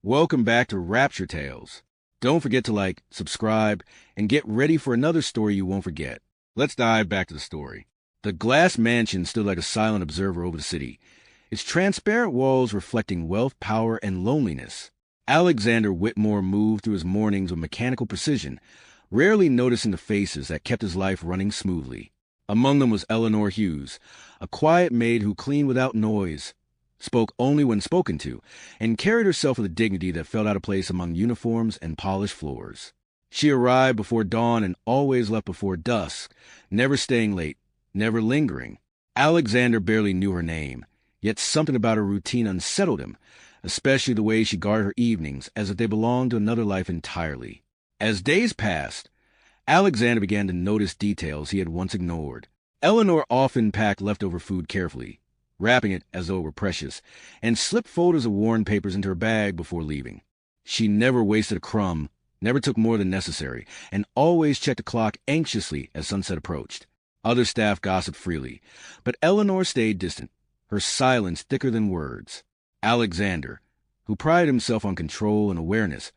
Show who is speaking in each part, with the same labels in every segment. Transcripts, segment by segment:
Speaker 1: Welcome back to Rapture Tales. Don't forget to like, subscribe, and get ready for another story you won't forget. Let's dive back to the story. The glass mansion stood like a silent observer over the city, its transparent walls reflecting wealth, power, and loneliness. Alexander Whitmore moved through his mornings with mechanical precision, rarely noticing the faces that kept his life running smoothly. Among them was Eleanor Hughes, a quiet maid who cleaned without noise, spoke only when spoken to, and carried herself with a dignity that felt out of place among uniforms and polished floors. She arrived before dawn and always left before dusk, never staying late, never lingering. Alexander barely knew her name, yet something about her routine unsettled him, especially the way she guarded her evenings as if they belonged to another life entirely. As days passed, Alexander began to notice details he had once ignored. Eleanor often packed leftover food carefully, wrapping it as though it were precious, and slipped folders of worn papers into her bag before leaving. She never wasted a crumb, never took more than necessary, and always checked the clock anxiously as sunset approached. Other staff gossiped freely, but Eleanor stayed distant, her silence thicker than words. Alexander, who prided himself on control and awareness,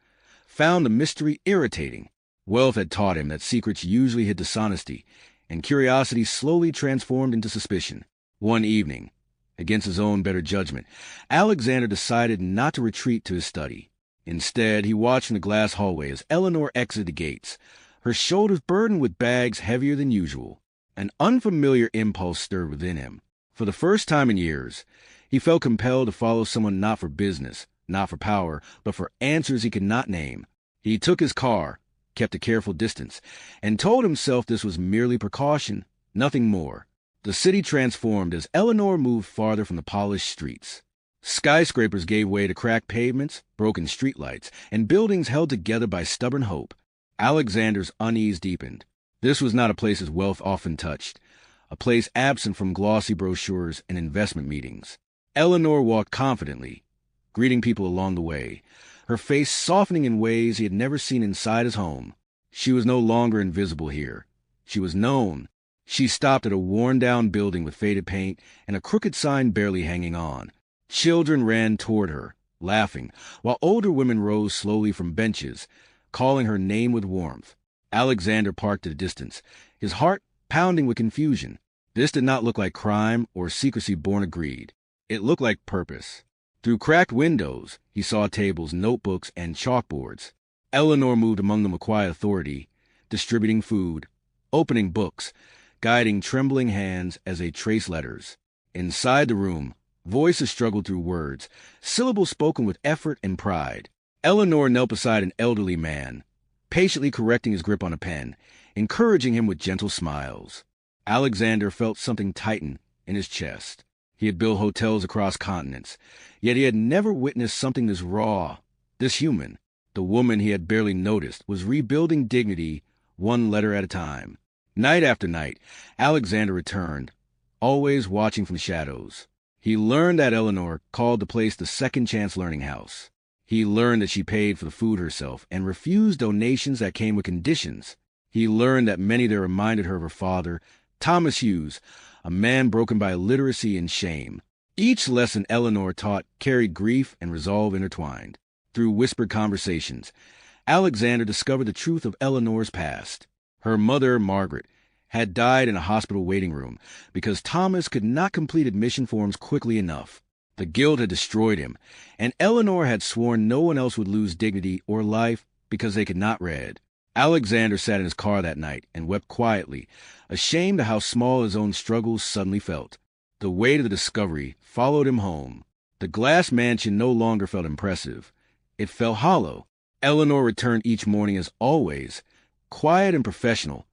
Speaker 1: found the mystery irritating. Wealth had taught him that secrets usually hid dishonesty, and curiosity slowly transformed into suspicion. One evening, against his own better judgment, Alexander decided not to retreat to his study. Instead, he watched from the glass hallway as Eleanor exited the gates, her shoulders burdened with bags heavier than usual. An unfamiliar impulse stirred within him. For the first time in years, he felt compelled to follow someone not for business, not for power, but for answers he could not name. He took his car, kept a careful distance, and told himself this was merely precaution, nothing more. The city transformed as Eleanor moved farther from the polished streets. Skyscrapers gave way to cracked pavements, broken streetlights, and buildings held together by stubborn hope. Alexander's unease deepened. This was not a place his wealth often touched, a place absent from glossy brochures and investment meetings. Eleanor walked confidently, greeting people along the way, her face softening in ways he had never seen inside his home. She was no longer invisible here. She was known. She stopped at a worn-down building with faded paint and a crooked sign barely hanging on. Children ran toward her, laughing, while older women rose slowly from benches, calling her name with warmth. Alexander parked at a distance, his heart pounding with confusion. This did not look like crime or secrecy born of greed. It looked like purpose. Through cracked windows, he saw tables, notebooks, and chalkboards. Eleanor moved among them with quiet authority, distributing food, opening books, guiding trembling hands as they traced letters. Inside the room, voices struggled through words, syllables spoken with effort and pride. Eleanor knelt beside an elderly man, patiently correcting his grip on a pen, encouraging him with gentle smiles. Alexander felt something tighten in his chest. He had built hotels across continents, yet he had never witnessed something this raw, this human. The woman he had barely noticed was rebuilding dignity one letter at a time. Night after night, Alexander returned, always watching from shadows. He learned that Eleanor called the place the Second Chance Learning House. He learned that she paid for the food herself and refused donations that came with conditions. He learned that many there reminded her of her father, Thomas Hughes, a man broken by illiteracy and shame. Each lesson Eleanor taught carried grief and resolve intertwined. Through whispered conversations, Alexander discovered the truth of Eleanor's past. Her mother, Margaret, had died in a hospital waiting room because Thomas could not complete admission forms quickly enough. The guilt had destroyed him, and Eleanor had sworn no one else would lose dignity or life because they could not read. Alexander sat in his car that night and wept quietly, ashamed of how small his own struggles suddenly felt. The weight of the discovery followed him home. The glass mansion no longer felt impressive. It felt hollow. Eleanor returned each morning as always, quiet and professional,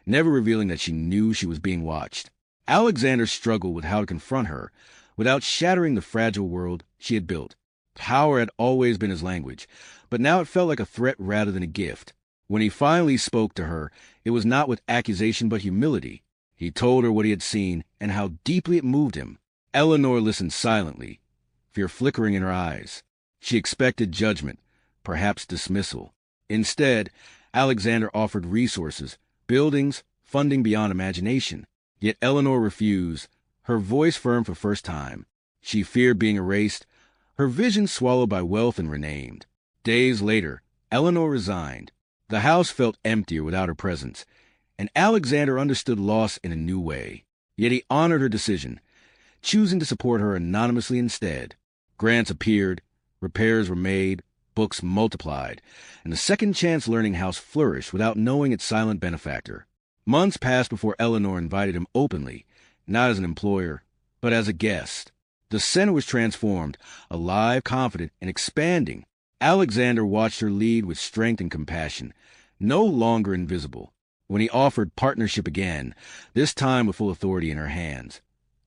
Speaker 1: never revealing that she knew she was being watched. Alexander struggled with how to confront her without shattering the fragile world she had built. Power had always been his language, but now it felt like a threat rather than a gift. When he finally spoke to her, it was not with accusation but humility. He told her what he had seen and how deeply it moved him. Eleanor listened silently, fear flickering in her eyes. She expected judgment, perhaps dismissal. Instead, Alexander offered resources, buildings, funding beyond imagination. Yet Eleanor refused, her voice firm for the first time. She feared being erased, Her vision swallowed by wealth and renown. Days later, Eleanor resigned. The house felt emptier without her presence, and Alexander understood loss in a new way. Yet he honored her decision, choosing to support her anonymously instead. Grants appeared, repairs were made, books multiplied, and the Second Chance Learning House flourished without knowing its silent benefactor. Months passed before Eleanor invited him openly, not as an employer, but as a guest. The center was transformed, alive, confident, and expanding. Alexander watched her lead with strength and compassion, no longer invisible. When he offered partnership again, this time with full authority in her hands,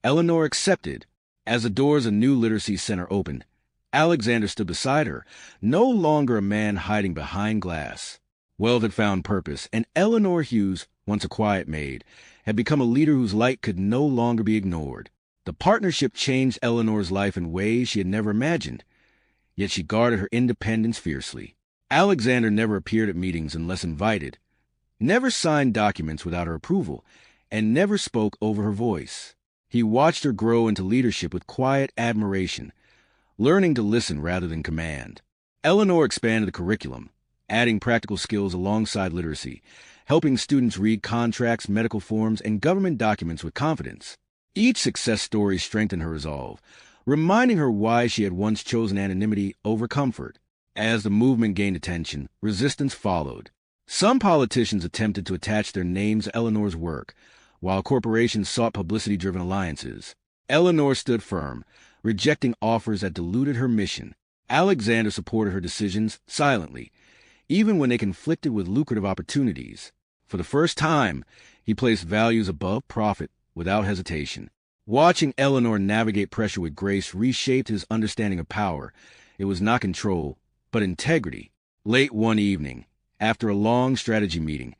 Speaker 1: Eleanor accepted. As the doors of a new literacy center opened, Alexander stood beside her, no longer a man hiding behind glass. Wealth had found purpose, and Eleanor Hughes, once a quiet maid, had become a leader whose light could no longer be ignored. The partnership changed Eleanor's life in ways she had never imagined, yet she guarded her independence fiercely. Alexander never appeared at meetings unless invited, never signed documents without her approval, and never spoke over her voice. He watched her grow into leadership with quiet admiration, learning to listen rather than command. Eleanor expanded the curriculum, adding practical skills alongside literacy, helping students read contracts, medical forms, and government documents with confidence. Each success story strengthened her resolve, reminding her why she had once chosen anonymity over comfort. As the movement gained attention, resistance followed. Some politicians attempted to attach their names to Eleanor's work, while corporations sought publicity-driven alliances. Eleanor stood firm, rejecting offers that diluted her mission. Alexander supported her decisions silently, even when they conflicted with lucrative opportunities. For the first time, he placed values above profit without hesitation. Watching Eleanor navigate pressure with grace reshaped his understanding of power. It was not control, but integrity. Late one evening, after a long strategy meeting,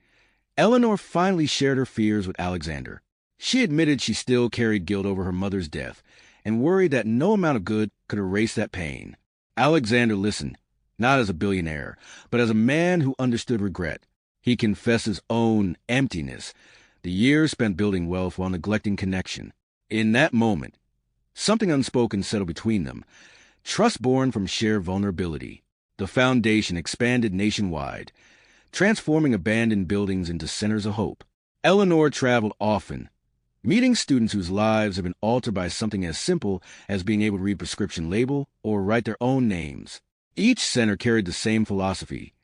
Speaker 1: Eleanor finally shared her fears with Alexander. She admitted she still carried guilt over her mother's death and worried that no amount of good could erase that pain. Alexander listened, not as a billionaire, but as a man who understood regret. He confessed his own emptiness, the years spent building wealth while neglecting connection. In that moment, something unspoken settled between them, trust born from shared vulnerability. The foundation expanded nationwide, transforming abandoned buildings into centers of hope. Eleanor traveled often, meeting students whose lives had been altered by something as simple as being able to read a prescription label or write their own names. Each center carried the same philosophy: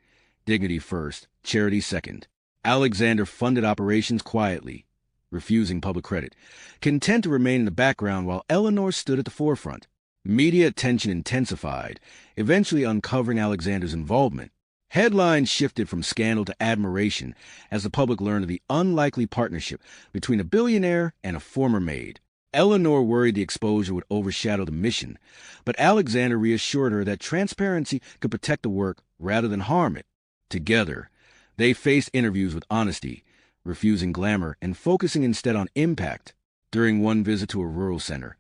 Speaker 1: dignity first, charity second. Alexander funded operations quietly, refusing public credit, content to remain in the background while Eleanor stood at the forefront. Media attention intensified, eventually uncovering Alexander's involvement. Headlines shifted from scandal to admiration as the public learned of the unlikely partnership between a billionaire and a former maid. Eleanor worried the exposure would overshadow the mission, but Alexander reassured her that transparency could protect the work rather than harm it. Together, they faced interviews with honesty, refusing glamour and focusing instead on impact. During one visit to a rural center,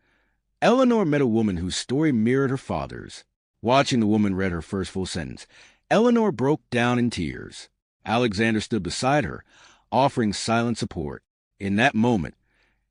Speaker 1: Eleanor met a woman whose story mirrored her father's. Watching the woman read her first full sentence, Eleanor broke down in tears. Alexander stood beside her, offering silent support. In that moment,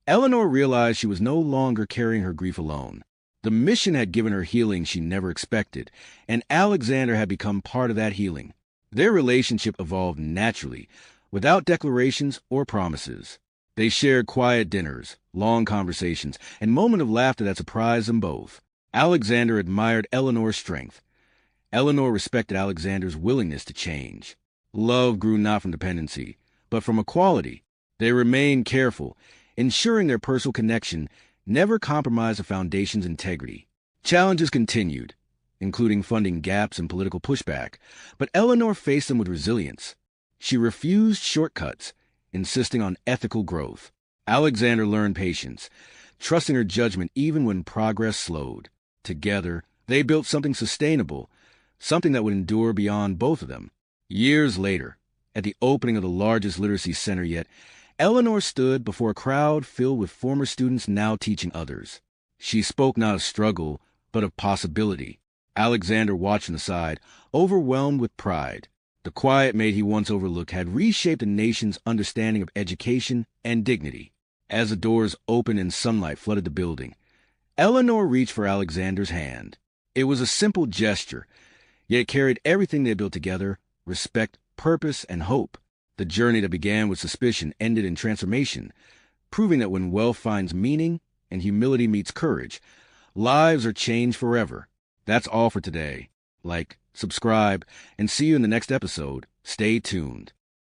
Speaker 1: Eleanor realized she was no longer carrying her grief alone. The mission had given her healing she never expected, and Alexander had become part of that healing. Their relationship evolved naturally, without declarations or promises. They shared quiet dinners, long conversations, and moments of laughter that surprised them both. Alexander admired Eleanor's strength. Eleanor respected Alexander's willingness to change. Love grew not from dependency, but from equality. They remained careful, ensuring their personal connection never compromised the foundation's integrity. Challenges continued, including funding gaps and political pushback, but Eleanor faced them with resilience. She refused shortcuts, insisting on ethical growth. Alexander learned patience, trusting her judgment even when progress slowed. Together, they built something sustainable, something that would endure beyond both of them. Years later, at the opening of the largest literacy center yet, Eleanor stood before a crowd filled with former students now teaching others. She spoke not of struggle, but of possibility. Alexander watched from the side, overwhelmed with pride. The quiet maid he once overlooked had reshaped a nation's understanding of education and dignity. As the doors opened and sunlight flooded the building, Eleanor reached for Alexander's hand. It was a simple gesture, yet it carried everything they built together: respect, purpose, and hope. The journey that began with suspicion ended in transformation, proving that when wealth finds meaning and humility meets courage, lives are changed forever. That's all for today. Like, subscribe, and see you in the next episode. Stay tuned.